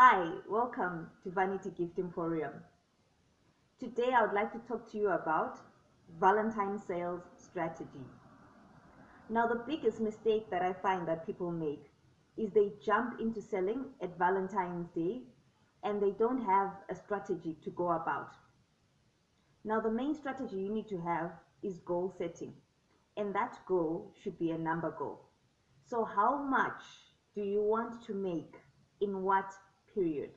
Hi, welcome to Vanity Gift Emporium. Today I would like to talk to you about Valentine sales strategy. Now, the biggest mistake that I find that people make is they jump into selling at Valentine's Day and they don't have a strategy to go about. Now, the main strategy you need to have is goal setting, and that goal should be a number goal. So, how much do you want to make in what period?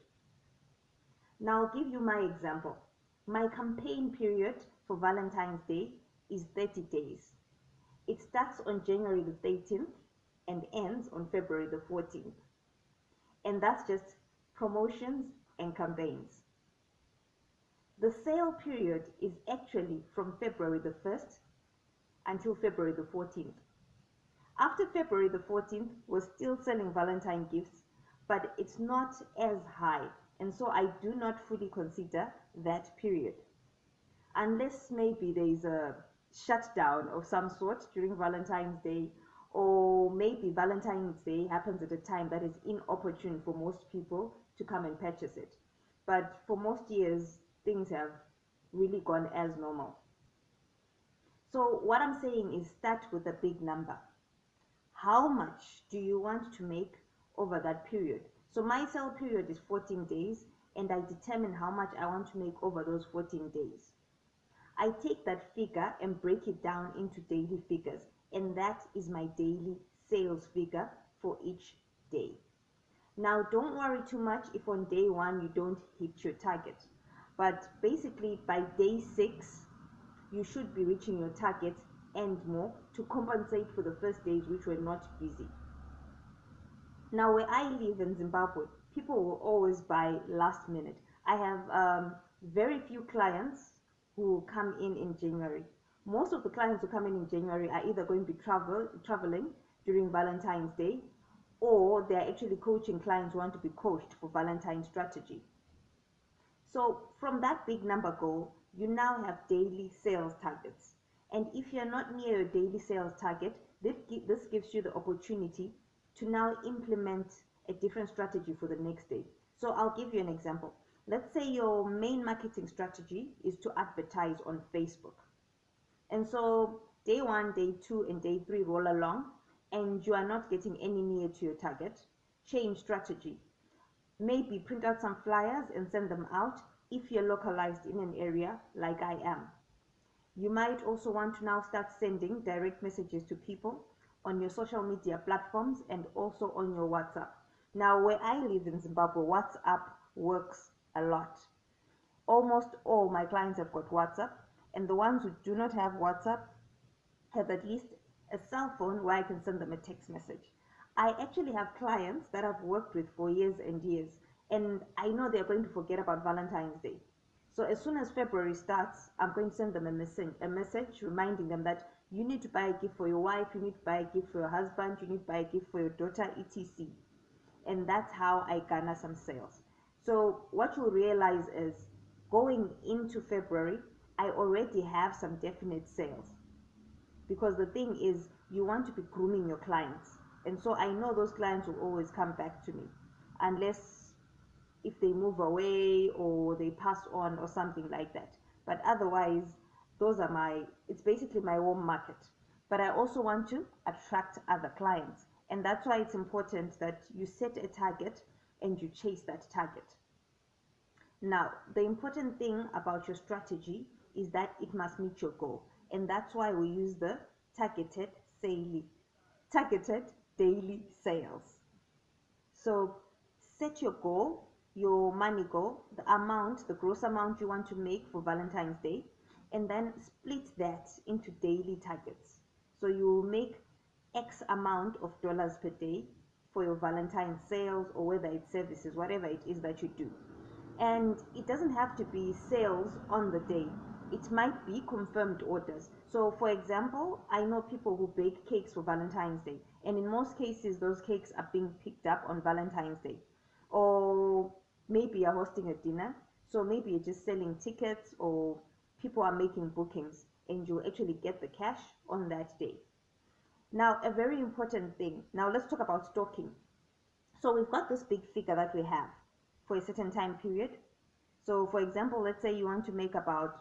Now I'll give you my example. My campaign period for Valentine's Day is 30 days. It starts on January the 13th and ends on February the 14th. And that's just promotions and campaigns. The sale period is actually from February the 1st until February the 14th. After February the 14th, we're still selling Valentine gifts, but it's not as high, and so I do not fully consider that period. Unless maybe there is a shutdown of some sort during Valentine's Day, or maybe Valentine's Day happens at a time that is inopportune for most people to come and purchase it. But for most years, things have really gone as normal. So what I'm saying is start with a big number. How much do you want to make over that period? So my sale period is 14 days, and I determine how much I want to make over those 14 days. I take that figure and break it down into daily figures, and that is my daily sales figure for each day. Now, don't worry too much if on day one you don't hit your target, but basically by day 6 you should be reaching your target and more to compensate for the first days which were not busy. Now, where I live in Zimbabwe, people will always buy last minute. I have very few clients who come in January. Most of the clients who come in January are either going to be traveling during Valentine's Day, or they're actually coaching clients who want to be coached for Valentine strategy. So from that big number goal, you now have daily sales targets. And if you're not near your daily sales target, this gives you the opportunity to now implement a different strategy for the next day. So I'll give you an example. Let's say your main marketing strategy is to advertise on Facebook. And so day 1, day 2, and day 3 roll along, and you are not getting any near to your target. Change strategy. Maybe print out some flyers and send them out if you're localized in an area like I am. You might also want to now start sending direct messages to people on your social media platforms and also on your WhatsApp. Now, where I live in Zimbabwe, WhatsApp works a lot. Almost all my clients have got WhatsApp, and the ones who do not have WhatsApp have at least a cell phone where I can send them a text message. I actually have clients that I've worked with for years and years, and I know they're going to forget about Valentine's Day. So as soon as February starts, I'm going to send them a message reminding them that you need to buy a gift for your wife, you need to buy a gift for your husband, you need to buy a gift for your daughter, etc. And that's how I garner some sales. So what you'll realize is going into February, I already have some definite sales. Because the thing is, you want to be grooming your clients. And so I know those clients will always come back to me, unless if they move away or they pass on or something like that. But otherwise, it's basically my home market. But I also want to attract other clients. And that's why it's important that you set a target and you chase that target. Now, the important thing about your strategy is that it must meet your goal. And that's why we use the targeted daily sales. So set your goal, your money goal, the gross amount you want to make for Valentine's Day, and then split that into daily targets. So you will make X amount of dollars per day for your Valentine sales, or whether it's services, whatever it is that you do. And it doesn't have to be sales on the day. It might be confirmed orders. So for example, I know people who bake cakes for Valentine's Day, and in most cases those cakes are being picked up on Valentine's Day. Or maybe you're hosting a dinner, so maybe you're just selling tickets, or people are making bookings, and you actually get the cash on that day. Now, a very important thing. Now let's talk about stocking. So we've got this big figure that we have. for a certain time period. So for example, let's say you want to make about,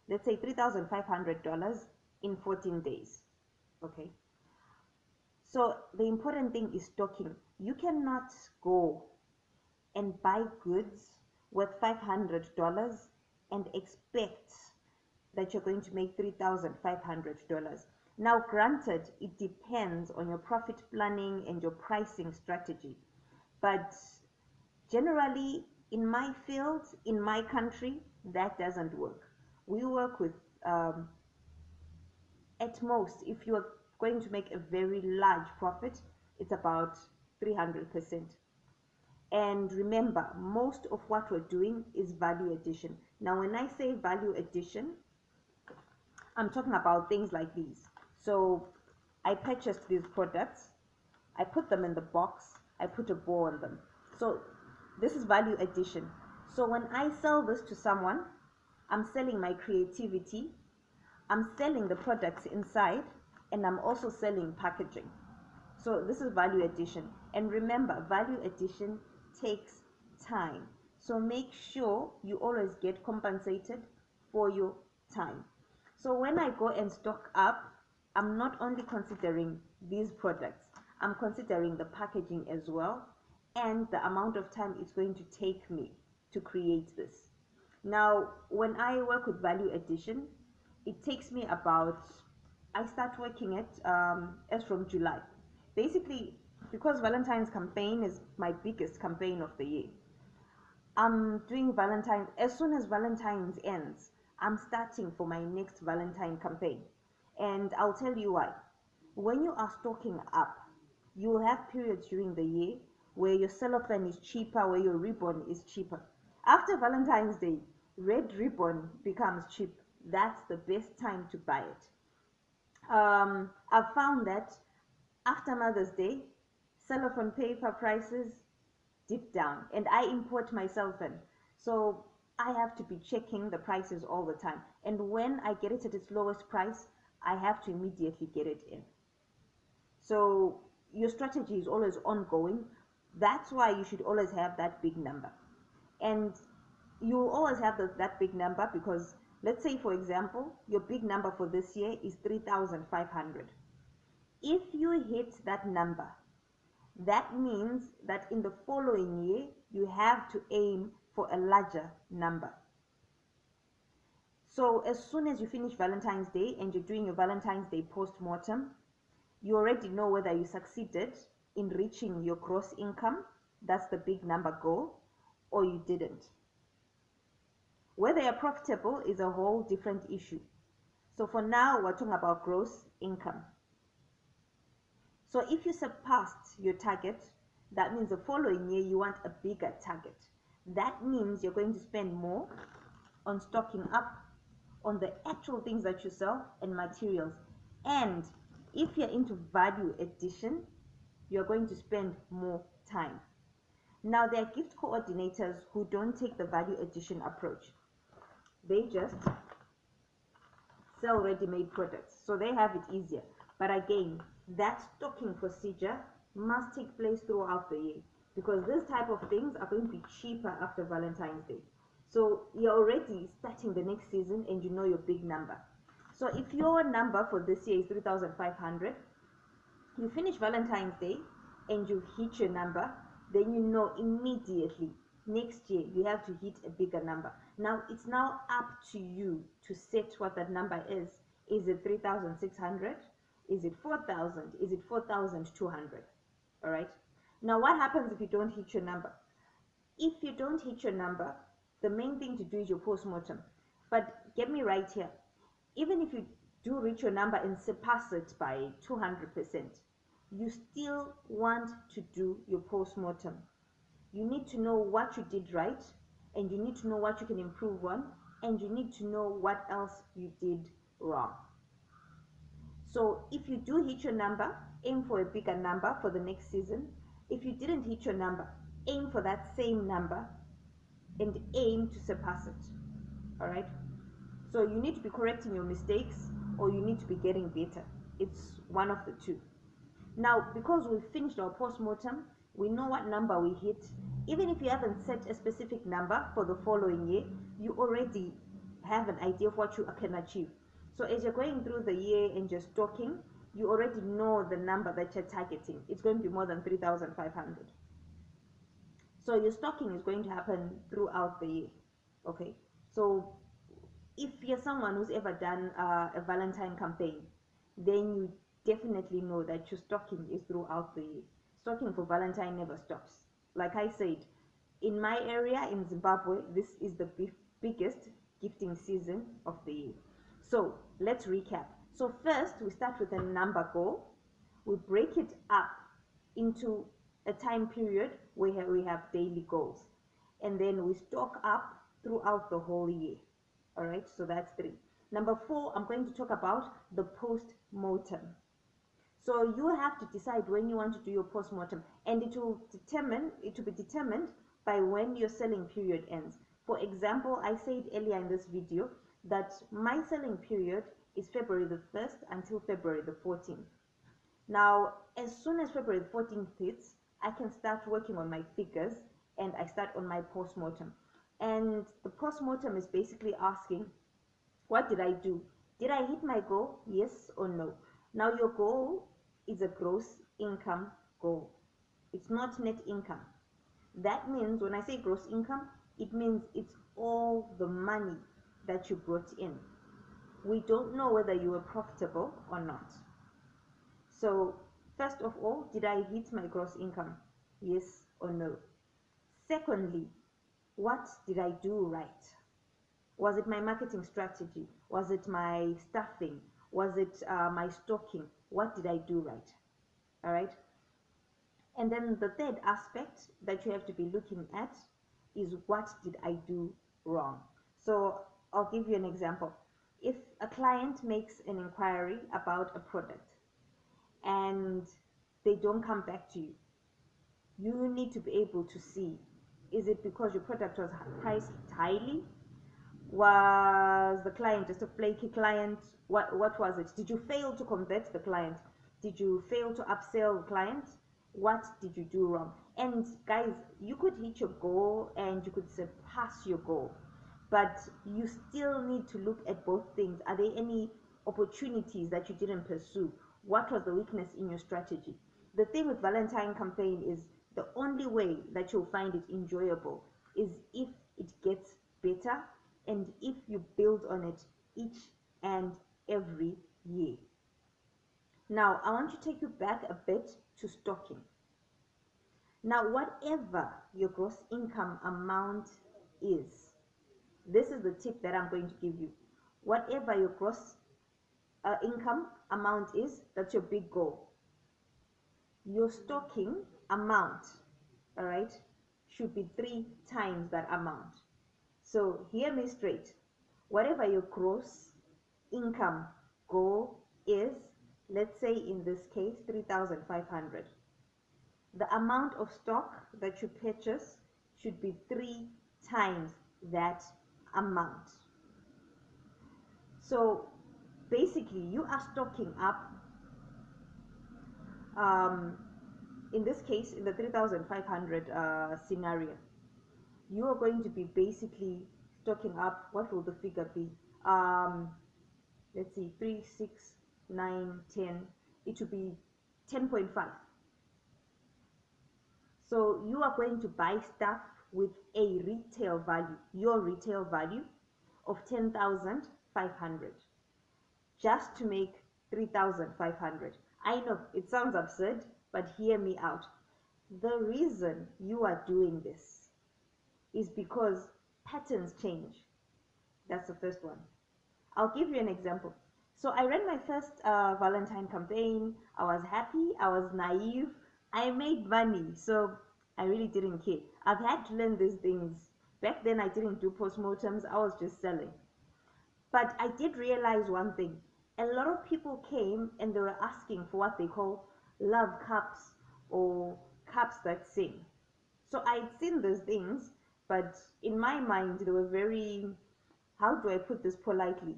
let's say $3,500 in 14 days. Okay. So the important thing is stocking. You cannot go and buy goods worth $500 and expect that you're going to make $3,500. Now, granted, it depends on your profit planning and your pricing strategy. But generally, in my field, in my country, that doesn't work. We work with, at most, if you are going to make a very large profit, it's about 300%. And remember, most of what we're doing is value addition. Now, when I say value addition, I'm talking about things like these. So I purchased these products, I put them in the box, I put a bow on them. So this is value addition. So when I sell this to someone, I'm selling my creativity, I'm selling the products inside, and I'm also selling packaging. So this is value addition. And remember, value addition takes time. So make sure you always get compensated for your time. So when I go and stock up, I'm not only considering these products, I'm considering the packaging as well and the amount of time it's going to take me to create this. Now, when I work with value addition, it takes me about, I start working it as from July. Basically, because Valentine's campaign is my biggest campaign of the year, I'm doing Valentine's, as soon as Valentine's ends, I'm starting for my next Valentine campaign. And I'll tell you why. When you are stocking up, you will have periods during the year where your cellophane is cheaper, where your ribbon is cheaper. After Valentine's Day, red ribbon becomes cheap. That's the best time to buy it. I've found that after Mother's Day, cellophane paper prices dip down, and I import myself in. So I have to be checking the prices all the time. And when I get it at its lowest price, I have to immediately get it in. So your strategy is always ongoing. That's why you should always have that big number. And you will always have that big number because, let's say, for example, your big number for this year is 3,500. If you hit that number, that means that in the following year, you have to aim for a larger number. So as soon as you finish Valentine's Day and you're doing your Valentine's Day post-mortem, you already know whether you succeeded in reaching your gross income, that's the big number goal, or you didn't. Whether you're profitable is a whole different issue. So for now, we're talking about gross income. So if you surpassed your target, that means the following year you want a bigger target. That means you're going to spend more on stocking up, on the actual things that you sell and materials. And if you're into value addition, you're going to spend more time. Now, there are gift coordinators who don't take the value addition approach. They just sell ready-made products, so they have it easier. But again, that stocking procedure must take place throughout the year because this type of things are going to be cheaper after Valentine's Day. So you're already starting the next season and you know your big number. So if your number for this year is 3,500, you finish Valentine's Day and you hit your number, then you know immediately next year you have to hit a bigger number. Now it's now up to you to set what that number is. Is it 3,600? Is it 4,000? Is it 4,200? All right. Now what happens if you don't hit your number? If you don't hit your number, the main thing to do is your post-mortem. But get me right here. Even if you do reach your number and surpass it by 200%, you still want to do your post-mortem. You need to know what you did right, and you need to know what you can improve on, and you need to know what else you did wrong. So if you do hit your number, aim for a bigger number for the next season. If you didn't hit your number, aim for that same number and aim to surpass it. All right. So you need to be correcting your mistakes or you need to be getting better. It's one of the two. Now, because we've finished our post-mortem, We know what number we hit. Even if you haven't set a specific number for the following year, you already have an idea of what you can achieve. So as you're going through the year and you're stocking, you already know the number that you're targeting. It's going to be more than 3,500. So your stocking is going to happen throughout the year. Okay, so if you're someone who's ever done a Valentine campaign, then you definitely know that your stocking is throughout the year. Stocking for Valentine never stops. Like I said, in my area in Zimbabwe, this is the biggest gifting season of the year. So let's recap. So first, we start with a number goal. We break it up into a time period where we have daily goals. And then we stock up throughout the whole year. All right, so that's 3. Number 4, I'm going to talk about the post-mortem. So you have to decide when you want to do your post-mortem, and it will be determined by when your selling period ends. For example, I said earlier in this video that my selling period is February the 1st until February the 14th. Now, as soon as February the 14th hits, I can start working on my figures and I start on my post-mortem. And the post-mortem is basically asking, what did I do? Did I hit my goal? Yes or no? Now your goal is a gross income goal. It's not net income. That means when I say gross income, it means it's all the money that you brought in. We don't know whether you were profitable or not. So first of all, did I hit my gross income? Yes or no? Secondly, what did I do right? Was it my marketing strategy? Was it my staffing? Was it my stocking? What did I do right? All right. And then the third aspect that you have to be looking at is, what did I do wrong? So I'll give you an example. If a client makes an inquiry about a product and they don't come back to you, you need to be able to see, is it because your product was priced highly? Was the client just a flaky client? What was it? Did you fail to convert the client? Did you fail to upsell the client? What did you do wrong? And guys, you could hit your goal and you could surpass your goal, but you still need to look at both things. Are there any opportunities that you didn't pursue? What was the weakness in your strategy? The thing with Valentine campaign is, the only way that you'll find it enjoyable is if it gets better and if you build on it each and every year. Now, I want to take you back a bit to stocking. Now, whatever your gross income amount is, this is the tip that I'm going to give you. Whatever your gross income amount is, that's your big goal. Your stocking amount, all right, should be 3 times that amount. So hear me straight. Whatever your gross income goal is, let's say in this case 3,500, the amount of stock that you purchase should be 3 times that amount. So basically you are stocking up, in this case, in the 3,500 scenario, you are going to be basically stocking up. What will the figure be? Let's see, 3, 6, 9, 10. It will be 10.5. So you are going to buy stuff with a retail value, your retail value of 10,500, just to make 3,500. I know it sounds absurd, but hear me out. The reason you are doing this is because patterns change. That's the first one. I'll give you an example. So I ran my first Valentine campaign. I was happy, I was naive, I made money, so I really didn't care. I've had to learn these things. Back then I didn't do postmortems, I was just selling. But I did realize one thing. A lot of people came and they were asking for what they call love cups or cups that sing. So I'd seen those things, but in my mind they were very, how do I put this politely,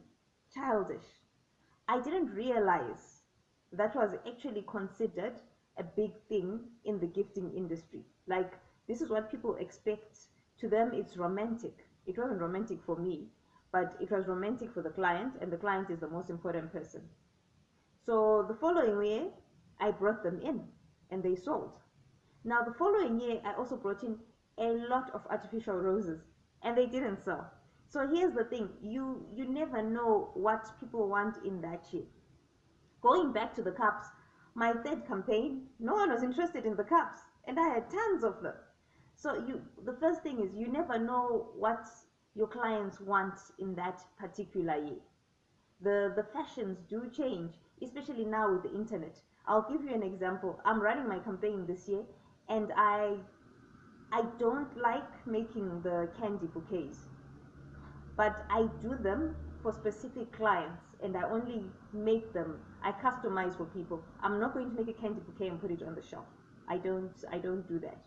childish. I didn't realize that was actually considered a big thing in the gifting industry. Like, this is what people expect. To them, it's romantic. It wasn't romantic for me, but it was romantic for the client, and the client is the most important person. So the following year, I brought them in, and they sold. Now the following year, I also brought in a lot of artificial roses, and they didn't sell. So here's the thing, you never know what people want in that year. Going back to the cups, my third campaign, no one was interested in the cups, and I had tons of them. So the first thing is, you never know what your clients want in that particular year. The fashions do change, especially now with the internet. I'll give you an example. I'm running my campaign this year, and I don't like making the candy bouquets, but I do them for specific clients, and I only make them, I customize for people. I'm not going to make a candy bouquet and put it on the shelf. I don't do that.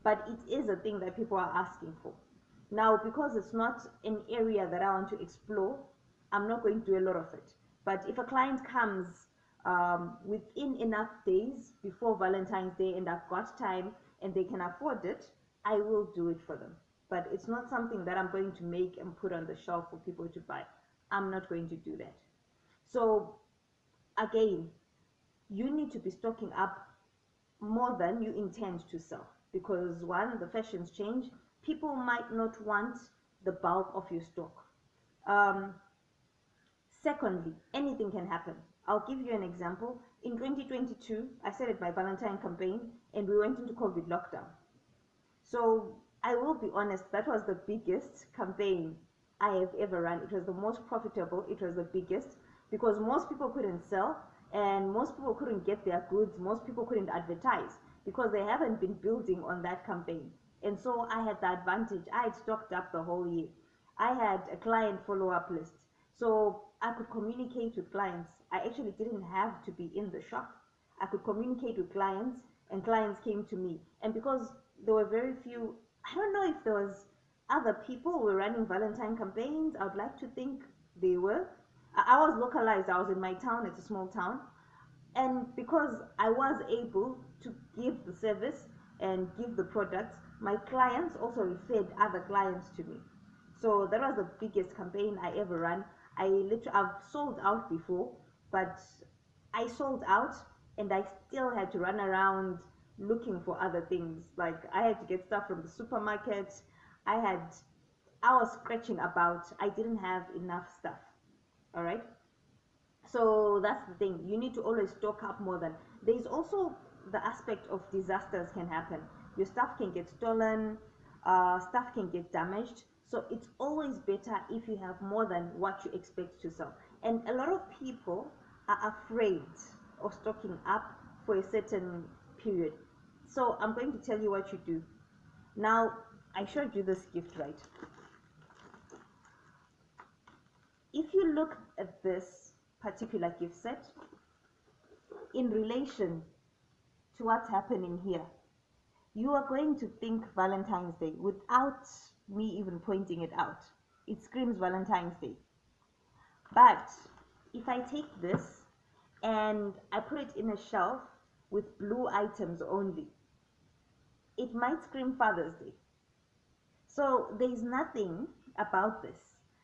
But it is a thing that people are asking for. Now, because it's not an area that I want to explore, I'm not going to do a lot of it. But if a client comes within enough days before Valentine's Day, and I've got time and they can afford it, I will do it for them. But it's not something that I'm going to make and put on the shelf for people to buy. I'm not going to do that. So again, you need to be stocking up more than you intend to sell, because one, the fashions change. People might not want the bulk of your stock. Secondly, anything can happen. I'll give you an example. In 2022, I started my Valentine campaign, and we went into COVID lockdown. So I will be honest, that was the biggest campaign I have ever run. It was the most profitable, it was the biggest, because most people couldn't sell, and most people couldn't get their goods, most people couldn't advertise, because they haven't been building on that campaign. And so I had the advantage. I had stocked up the whole year. I had a client follow-up list, so I could communicate with clients. I actually didn't have to be in the shop. I could communicate with clients, and clients came to me. And because there were very few, I don't know if there was other people who were running Valentine campaigns. I would like to think they were. I was localized. I was in my town. It's a small town. And because I was able to give the service and give the products, my clients also referred other clients to me. So that was the biggest campaign I ever ran. I've sold out before, but I sold out, and I still had to run around looking for other things. Like, I had to get stuff from the supermarket. I was scratching about. I didn't have enough stuff. All right. So that's the thing. You need to always stock up more than. There's also the aspect of disasters can happen. Your stuff can get stolen. Stuff can get damaged. So it's always better if you have more than what you expect to sell. And a lot of people are afraid of stocking up for a certain period. So I'm going to tell you what you do. Now, I showed you this gift, right? If you look at this particular gift set in relation to what's happening here, you are going to think Valentine's Day without me even pointing it out. It screams Valentine's Day. But if I take this and I put it in a shelf with blue items only, it might scream Father's Day. So there's nothing about this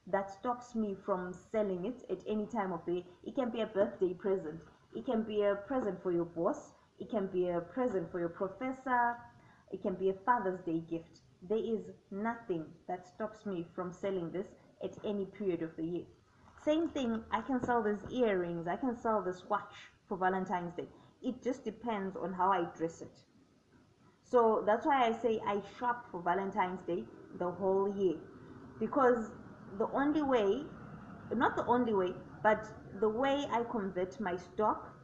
that stops me from selling it at any time of the year. It can be a birthday present. It can be a present for your boss. It can be a present for your professor. It can be a Father's Day gift. There is nothing that stops me from selling this at any period of the year. Same thing, I can sell these earrings. I can sell this watch for Valentine's Day. It just depends on how I dress it. So that's why I say I shop for Valentine's Day the whole year, because the only way, not the only way, but the way I convert my stock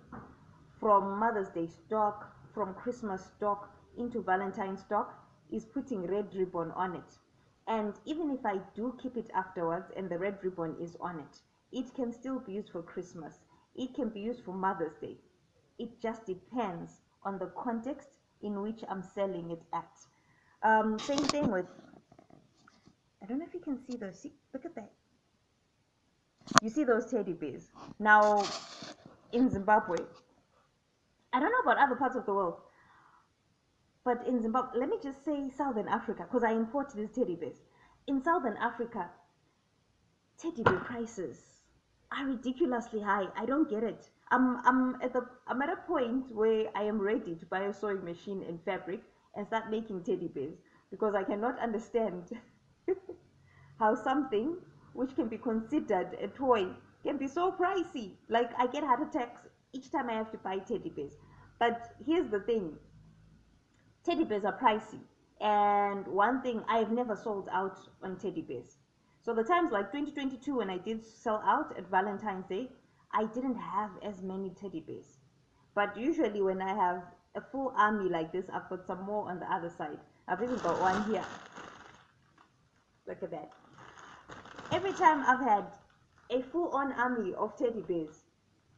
from Mother's Day stock, from Christmas stock into Valentine stock is putting red ribbon on it. And even if I do keep it afterwards and the red ribbon is on it, it can still be used for Christmas. It can be used for Mother's Day. It just depends on the context in which I'm selling it at. Same thing with, I don't know if you can see those. See, look at that. You see those teddy bears. Now, in Zimbabwe, I don't know about other parts of the world, but in Zimbabwe, let me just say Southern Africa, because I import these teddy bears. In Southern Africa, teddy bear prices are ridiculously high. I don't get it. I'm at a point where I am ready to buy a sewing machine and fabric and start making teddy bears, because I cannot understand how something which can be considered a toy can be so pricey. Like, I get heart attacks each time I have to buy teddy bears. But here's the thing, teddy bears are pricey. And one thing, I've never sold out on teddy bears. So the times like 2022 when I did sell out at Valentine's Day, I didn't have as many teddy bears. But usually when I have a full army like this, I've got some more on the other side. I've even got one here. Look at that. Every time I've had a full-on army of teddy bears,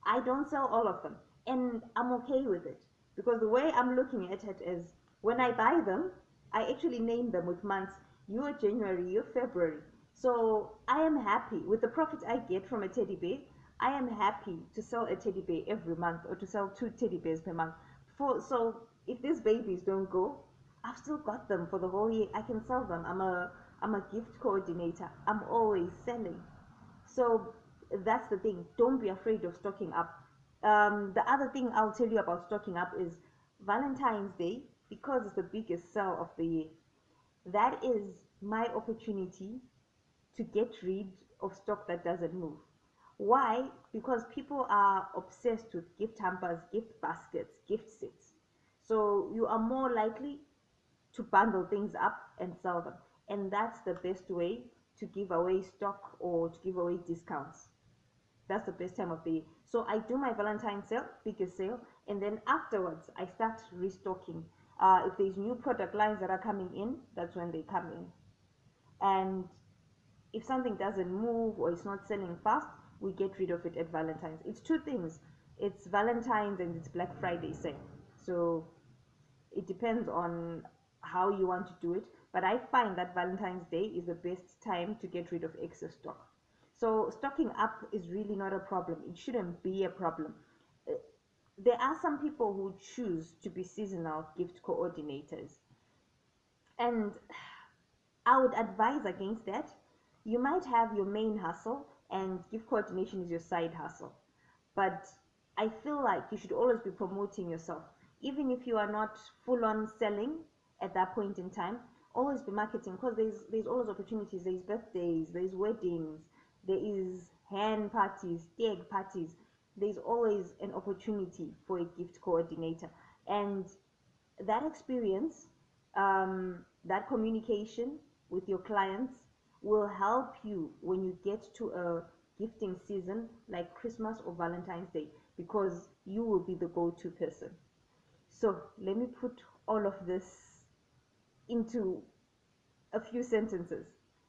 I don't sell all of them. And I'm okay with it. Because the way I'm looking at it is, when I buy them, I actually name them with months. You're January, you're February. So I am happy with the profit I get from a teddy bear. I am happy to sell a teddy bear every month, or to sell 2 teddy bears per month. So if these babies don't go, I've still got them for the whole year. I can sell them. I'm a gift coordinator. I'm always selling. So that's the thing. Don't be afraid of stocking up. The other thing I'll tell you about stocking up is Valentine's Day, because it's the biggest sale of the year. That is my opportunity to get rid of stock that doesn't move. Why? Because people are obsessed with gift hampers, gift baskets, gift sets. So you are more likely to bundle things up and sell them. And that's the best way to give away stock or to give away discounts. That's the best time of the year. So I do my Valentine sale, biggest sale, and then afterwards I start restocking. If there's new product lines that are coming in, that's when they come in. And if something doesn't move or it's not selling fast, we get rid of it at Valentine's. It's two things. It's Valentine's and it's Black Friday sale. So it depends on how you want to do it. But I find that Valentine's Day is the best time to get rid of excess stock. So stocking up is really not a problem. It shouldn't be a problem. Uh, There are some people who choose to be seasonal gift coordinators. And I would advise against that. You might have your main hustle and gift coordination is your side hustle. But I feel like you should always be promoting yourself. Even if you are not full on selling at that point in time, always be marketing, because there's always opportunities. There's birthdays, there's weddings, there is hand parties, stag parties. There's always an opportunity for a gift coordinator. And that experience, that communication with your clients will help you when you get to a gifting season like Christmas or Valentine's Day, because you will be the go-to person. So let me put all of this into a few sentences.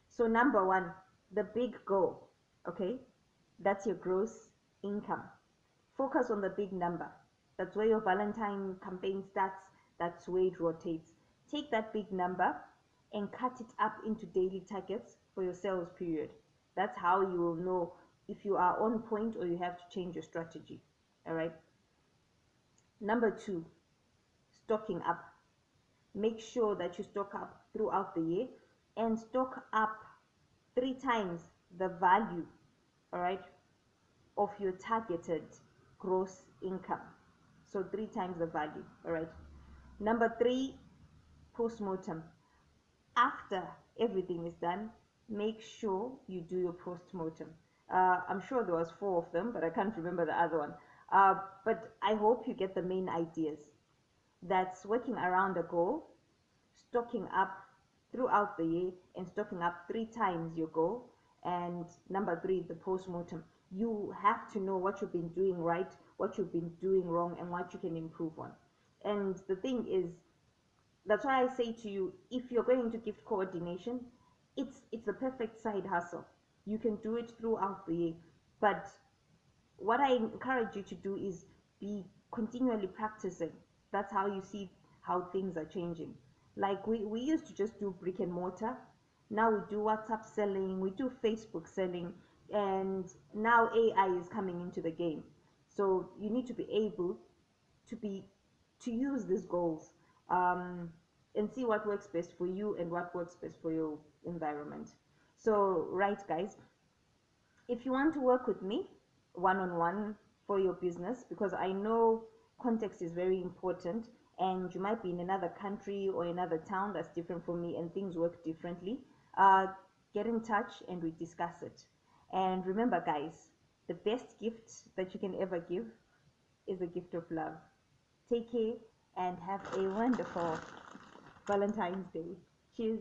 So number one, the big goal, okay? That's your gross income. Focus on the big number. That's where your Valentine campaign starts. That's where it rotates. Take that big number and cut it up into daily targets for your sales period. That's how you will know if you are on point or you have to change your strategy. All right. Number two, stocking up. Make sure that you stock up throughout the year and stock up 3 times the value, all right, of your targeted gross income. So 3 times the value, all right. Number three, postmortem. After everything is done, make sure you do your postmortem. I'm sure there was 4 of them, but I can't remember the other one. But I hope you get the main ideas. That's working around a goal, stocking up throughout the year, and stocking up 3 times your goal. And number three, the postmortem. You have to know what you've been doing right, what you've been doing wrong, and what you can improve on. And the thing is, that's why I say to you, if you're going into gift coordination, it's the perfect side hustle. You can do it throughout the year. But what I encourage you to do is be continually practicing. That's how you see how things are changing. Like we used to just do brick and mortar. Now we do WhatsApp selling, we do Facebook selling, and now AI is coming into the game. So you need to be able to be to use these goals, and see what works best for you and what works best for your environment. So right, guys, if you want to work with me one-on-one for your business, because I know context is very important, and you might be in another country or another town that's different from me and things work differently, uh, get in touch and we discuss it. And remember, guys, the best gift that you can ever give is a gift of love. Take care and have a wonderful Valentine's Day. Cheers.